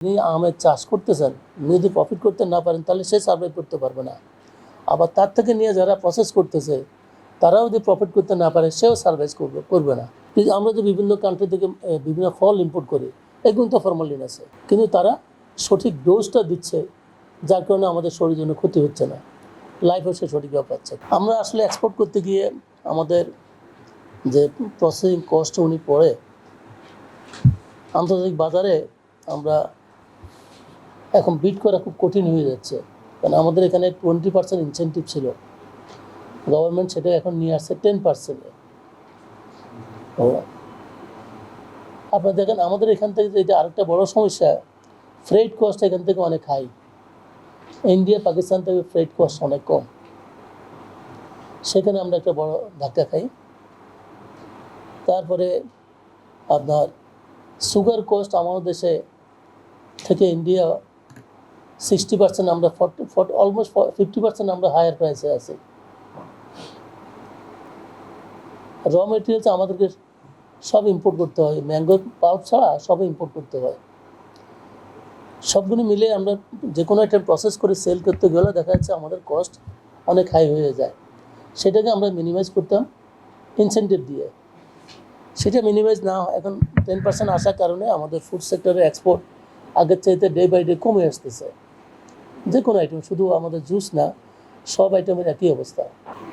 যিনি আমের চাষ করতেছেন যদি প্রফিট করতে না পারেন তাহলে সে সার্ভাইভ করতে পারবে না। আবার তার থেকে নিয়ে যারা প্রসেস করতেছে তারাও যদি প্রফিট করতে না পারে সেও সার্ভাইভ করবে না। কিন্তু আমরা যে বিভিন্ন কান্ট্রি থেকে বিভিন্ন ফল ইম্পোর্ট করি এগুলো তো ফরমালিন আছে, কিন্তু তারা সঠিক ডোজটা দিচ্ছে যার কারণে আমাদের শরীরের জন্য ক্ষতি হচ্ছে না, লাইফও সে সঠিকভাবে পাচ্ছে। আমরা আসলে এক্সপোর্ট করতে গিয়ে আমাদের যে প্রসেসিং কস্ট উনি পড়ে আন্তর্জাতিক বাজারে আমরা এখন বিট করা খুব কঠিন হয়ে যাচ্ছে, কারণ আমাদের এখানে 20% ইনসেন্টিভ ছিল, গভর্নমেন্ট সেটা এখন নিয়ে আসছে 10%। আপনারা দেখেন আমাদের এখান থেকে যেটা আরেকটা বড় সমস্যা, ফ্রেট কস্ট এখান থেকে অনেক হাই। ইন্ডিয়া পাকিস্তান থেকে ফ্রেট কস্ট অনেক কম, সেখানে আমরা একটা বড় ধাক্কা খাই। তারপরে আপনার সুগার কস্ট আমাদের দেশে থেকে ইন্ডিয়া 60%, আমরা 40 অলমোস্ট 50% আমরা হায়ার প্রাইসে আছি। র মেটেরিয়ালস আমাদেরকে সব ইম্পোর্ট করতে হয়, ম্যাঙ্গো পাল্প ছাড়া সব ইম্পোর্ট করতে হয়। সবগুলো মিলে আমরা যে কোনো একটা প্রসেস করে সেল করতে গেলে দেখা যাচ্ছে আমাদের কস্ট অনেক হাই হয়ে যায়। সেটাকে আমরা মিনিমাইজ করতাম ইনসেন্টিভ দিয়ে, সেটা মিনিমাইজ না এখন 10% আসার কারণে আমাদের ফুড সেক্টরে এক্সপোর্ট আগের চাইতে ডে বাই ডে কমে আসতেছে। যে কোনো আইটেম, শুধু আমাদের জুস না, সব আইটেমের একই অবস্থা।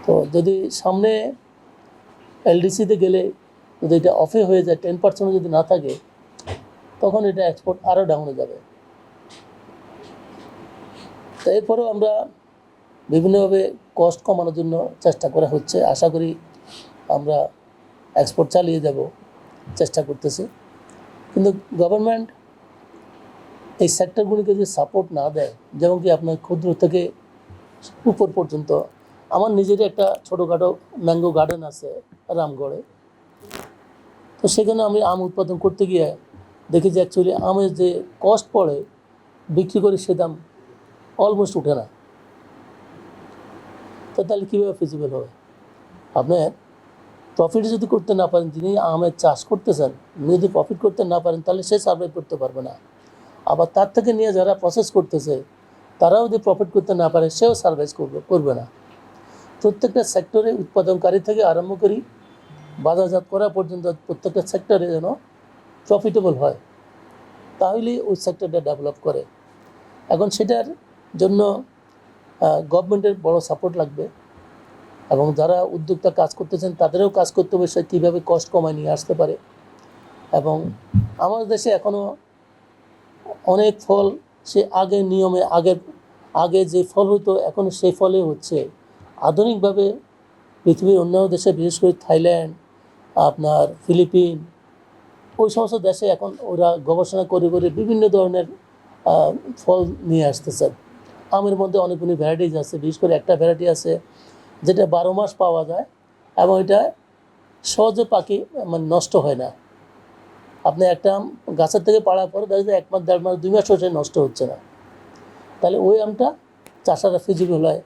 তো যদি সামনে এলডিসিতে গেলে যদি এটা অফে হয়ে যায়, 10% যদি না থাকে, তখন এটা এক্সপোর্ট আরও ডাউনে যাবে। তো এরপরেও আমরা বিভিন্নভাবে কস্ট কমানোর জন্য চেষ্টা করা হচ্ছে, আশা করি আমরা এক্সপোর্ট চালিয়ে যাব, চেষ্টা করতেছি। কিন্তু গভর্নমেন্ট এই সেক্টরগুলিকে যদি সাপোর্ট না দেয়, যেমন কি আপনার ক্ষুদ্র থেকে উপর পর্যন্ত, আমার নিজেরই একটা ছোটোখাটো ম্যাঙ্গো গার্ডেন আছে রামগড়ে। তো সেখানে আমি আম উৎপাদন করতে গিয়ে দেখি যে অ্যাকচুয়ালি আমের যে কস্ট পড়ে বিক্রি করে সে দাম অলমোস্ট উঠে না। তো তাহলে কীভাবে ফিজিবল হবে? আপনার প্রফিট যদি করতে না পারেন, যিনি আমের চাষ করতেছেন যদি প্রফিট করতে না পারেন তাহলে সে সার্ভাইভ করতে পারবে না। আবার তার থেকে নিয়ে যারা প্রসেস করতেছে তারাও যদি প্রফিট করতে না পারে সেও সার্ভাইভ করবে না। প্রত্যেকটা সেক্টরে উৎপাদনকারী থেকে আরম্ভ করি বাজারজাত করা পর্যন্ত প্রত্যেকটা সেক্টরে যেন প্রফিটেবল হয়, তাহলেই ওই সেক্টরটা ডেভেলপ করে। এখন সেটার জন্য গভর্নমেন্টের বড় সাপোর্ট লাগবে, এবং যারা উদ্যোক্তা কাজ করতেছেন তাদেরও কাজ করতে হবে সে কীভাবে কষ্ট কমায় নিয়ে আসতে পারে। এবং আমাদের দেশে এখনও অনেক ফল সে আগের নিয়মে আগে যে ফল হতো এখন সেই ফলে হচ্ছে। আধুনিকভাবে পৃথিবীর অন্যান্য দেশে, বিশেষ করে থাইল্যান্ড, আপনার ফিলিপিন, ওই সমস্ত দেশে এখন ওরা গবেষণা করে করে বিভিন্ন ধরনের ফল নিয়ে আসতেছে। আমের মধ্যে অনেকগুলি ভ্যারাইটিস আছে, বিশেষ করে একটা ভ্যারাইটি আছে যেটা 12 মাস পাওয়া যায় এবং এটা সহজে পাখি মানে নষ্ট হয় না। আপনি একটা আম গাছের থেকে পাড়ার পরে দেখা যায় 1 মাস 1.5 মাস 2 মাস হচ্ছে নষ্ট হচ্ছে না। তাহলে ওই আমটা চাষারা ফিজিবল হয়,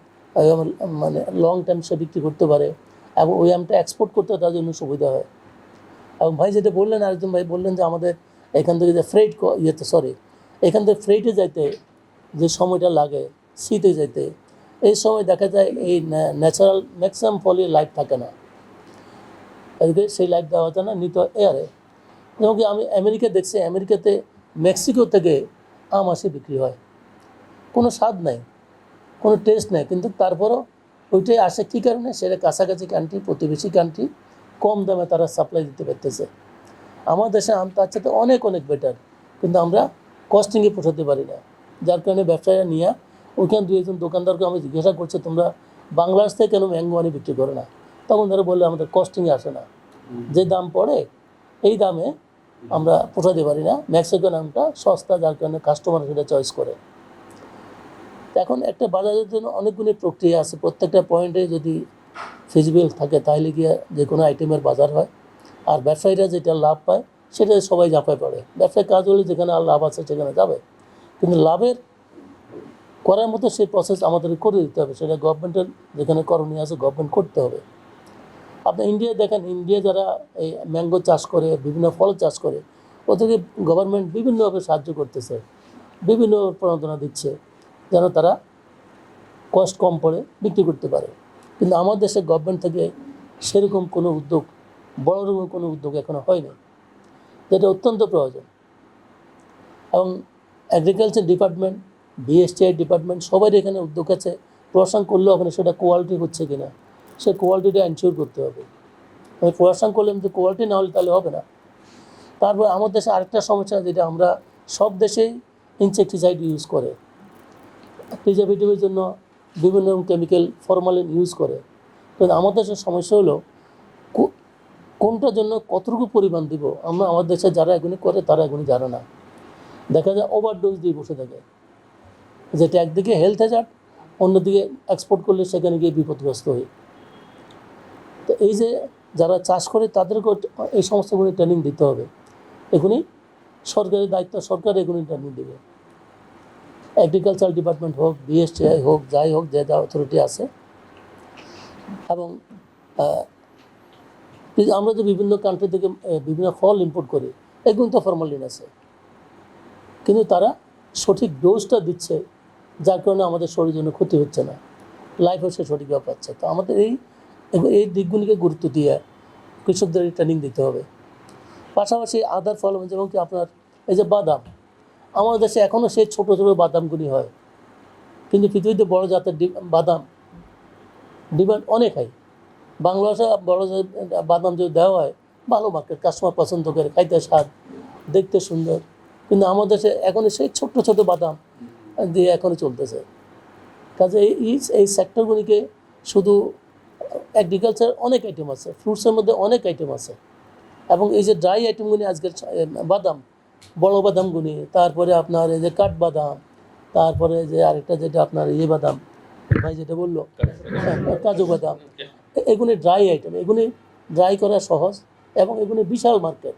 মানে লং টাইম সে বিক্রি করতে পারে, এবং ওই আমটা এক্সপোর্ট করতে তার জন্য সুবিধা হয়। এবং ভাই যেটা বললেন, আরেকজন ভাই বললেন যে আমাদের এখান থেকে যে এখান থেকে ফ্রেটে যাইতে যে সময়টা লাগে, শীতে যাইতে, এই সময় দেখা যায় এই ন্যাচারাল ম্যাক্সিমাম ফলে লাইফ থাকে না, এদিকে সেই লাইফ দেওয়া যায় না নিত এয়ারে। যেমন কি আমি আমেরিকা দেখছি, আমেরিকাতে মেক্সিকো থেকে আম আসে বিক্রি হয়, কোনো স্বাদ নাই, কোনো টেস্ট নেই, কিন্তু তারপরও ওইটাই আসে কী কারণে? সেটা কাছাকাছি কান্ট্রি, প্রতিবেশী কান্ট্রি, কম দামে তারা সাপ্লাই দিতে পারতেছে। আমার দেশে আম তার সাথে অনেক অনেক বেটার, কিন্তু আমরা কস্টিংয়ে পোষাতে পারি না, যার কারণে ব্যবসায়ীরা নিয়ে ওইখানে 2-1 দোকানদারকে আমি জিজ্ঞাসা করছি তোমরা বাংলাদেশ থেকে কেন ম্যাঙ্গো আনি বিক্রি করে না? তখন তারা বললে আমাদের কস্টিংয়ে আসে না, যে দাম পড়ে এই দামে আমরা পোষাতে পারি না, মেক্সিকান আমটা সস্তা, যার কারণে কাস্টমার সেটা চয়েস করে। এখন একটা বাজারের জন্য অনেকগুলি প্রক্রিয়া আছে, প্রত্যেকটা পয়েন্টে যদি ফিজিবল থাকে তাহলে গিয়ে যে কোনো আইটেমের বাজার হয়। আর ব্যবসায়ীরা যেটা লাভ পায় সেটা সবাই ঝাঁপায় পড়ে। ব্যবসায় কাজ হলে যেখানে আর লাভ আছে সেখানে যাবে, কিন্তু লাভের করার মতো সেই প্রসেস আমাদের করে দিতে হবে, সেটা গভর্নমেন্টের যেখানে করণীয় আছে গভর্নমেন্ট করতে হবে। আপনি ইন্ডিয়া দেখেন, ইন্ডিয়া যারা এই ম্যাঙ্গো চাষ করে, বিভিন্ন ফল চাষ করে, ওদেরকে গভর্নমেন্ট বিভিন্নভাবে সাহায্য করতেছে। বিভিন্ন প্রণোদনা দিচ্ছে যেন তারা কস্ট কম পড়ে বিক্রি করতে পারে। কিন্তু আমার দেশের গভর্নমেন্ট থেকে সেরকম কোনো উদ্যোগ, বড় রকম কোনো উদ্যোগ এখনো হয়নি, যেটা অত্যন্ত প্রয়োজন। এবং এগ্রিকালচার ডিপার্টমেন্ট, বিএসটিআই ডিপার্টমেন্ট সবাই এখানে উদ্যোগ আছে। প্রশাসন করলেও ওখানে সেটা কোয়ালিটি হচ্ছে কিনা, সে কোয়ালিটিটা এনশিওর করতে হবে। আমি প্রশাসন করলে কিন্তু কোয়ালিটি না হলে তাহলে হবে না। তারপর আমার দেশে আরেকটা সমস্যা, যেটা আমরা সব দেশেই ইনসেকটিসাইড ইউজ করে, প্রিজারভেটিভের জন্য বিভিন্ন কেমিক্যাল ফরমালিন ইউজ করে। কিন্তু আমার দেশের সমস্যা হলো কোনটার জন্য কতটুকু পরিমাণ দিব, আমার দেশে যারা এগুলি করে তারা এগুলি জানে না। দেখা যায় ওভারডোজ দিয়ে বসে থাকে, যেটা একদিকে হেলথ হ্যাজার্ড, অন্যদিকে এক্সপোর্ট করলে সেখানে গিয়ে বিপদগ্রস্ত হই। তো এই যে যারা চাষ করে তাদেরকেও এই সমস্তগুলি ট্রেনিং দিতে হবে। এগুলি সরকারি দায়িত্ব, সরকার এগুলি ট্রেনিং দেবে। এগ্রিকালচার ডিপার্টমেন্ট হোক, বিএসটিআই হোক, যাই হোক, যে যা অথরিটি আছে। এবং আমরা যে বিভিন্ন কান্ট্রি থেকে বিভিন্ন ফল ইম্পোর্ট করি, এগুলো তো ফরমালিন আছে, কিন্তু তারা সঠিক ডোজটা দিচ্ছে, যার কারণে আমাদের শরীরের জন্য ক্ষতি হচ্ছে না, লাইফ হচ্ছে সঠিকভাবে পাচ্ছে। তো আমাদের এই দিকগুলিকে গুরুত্ব দিয়ে কৃষকদের ট্রেনিং দিতে হবে। পাশাপাশি আদার ফল, যেমন কি আপনার এই যে বাদাম, আমাদের দেশে এখনও সেই ছোটো ছোটো বাদামগুলি হয়, কিন্তু পৃথিবীতে বড় জাতের বাদাম ডিমান্ড অনেক হয়। বাংলাদেশে বড় বাদাম যদি দেওয়া হয়, ভালো মার্কেট, কাস্টমার পছন্দ করে, খাইতে স্বাদ, দেখতে সুন্দর। কিন্তু আমাদের দেশে এখনও সেই ছোট্ট ছোটো বাদাম দিয়ে এখনও চলতেছে। কাজে এই সেক্টরগুলিকে শুধু এগ্রিকালচার অনেক আইটেম আছে, ফ্রুটসের মধ্যে অনেক আইটেম আছে। এবং এই যে ড্রাই আইটেমগুলি আজকের বাদাম, বড় বাদামগুলি, তারপরে আপনার এই যে কাঠবাদাম, তারপরে যে আরেকটা যেটা আপনার বাদাম ভাই যেটা বললো, কাজু বাদাম, এগুলি ড্রাই আইটেম। এগুলি ড্রাই করা সহজ এবং এগুলি বিশাল মার্কেট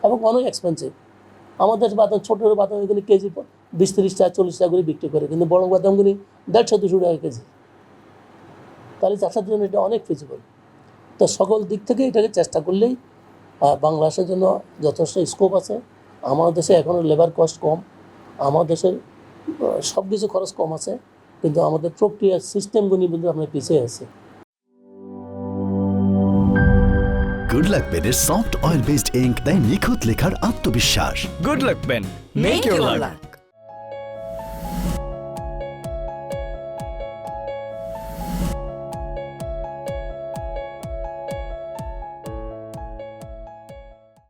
এবং অনেক এক্সপেন্সিভ। আমাদের বাদাম, ছোটো বাদাম, এগুলি কেজি 20-30 টাকা 40 টাকা করে বিক্রি করে, কিন্তু বড় বাদামগুলি 150-200 টাকা কেজি। তাহলে চাষের জন্য এটা অনেক ফিজিবল। তো সকল দিক থেকে এটাকে চেষ্টা করলেই বাংলাদেশের জন্য যথেষ্ট স্কোপ আছে। আমাদের দেশে এখনও লেবার কস্ট কম, আমাদের দেশের সব কিছু খরচ কম আছে, কিন্তু আমাদের প্রক্রিয়া সিস্টেমগুলি কিন্তু আমরা পিছিয়ে আছি। গুড লাক পেনের সফট অয়েল বেসড ইঙ্ক দেয় নিখুঁত লেখার আত্মবিশ্বাস। Good luck pen. Make your luck.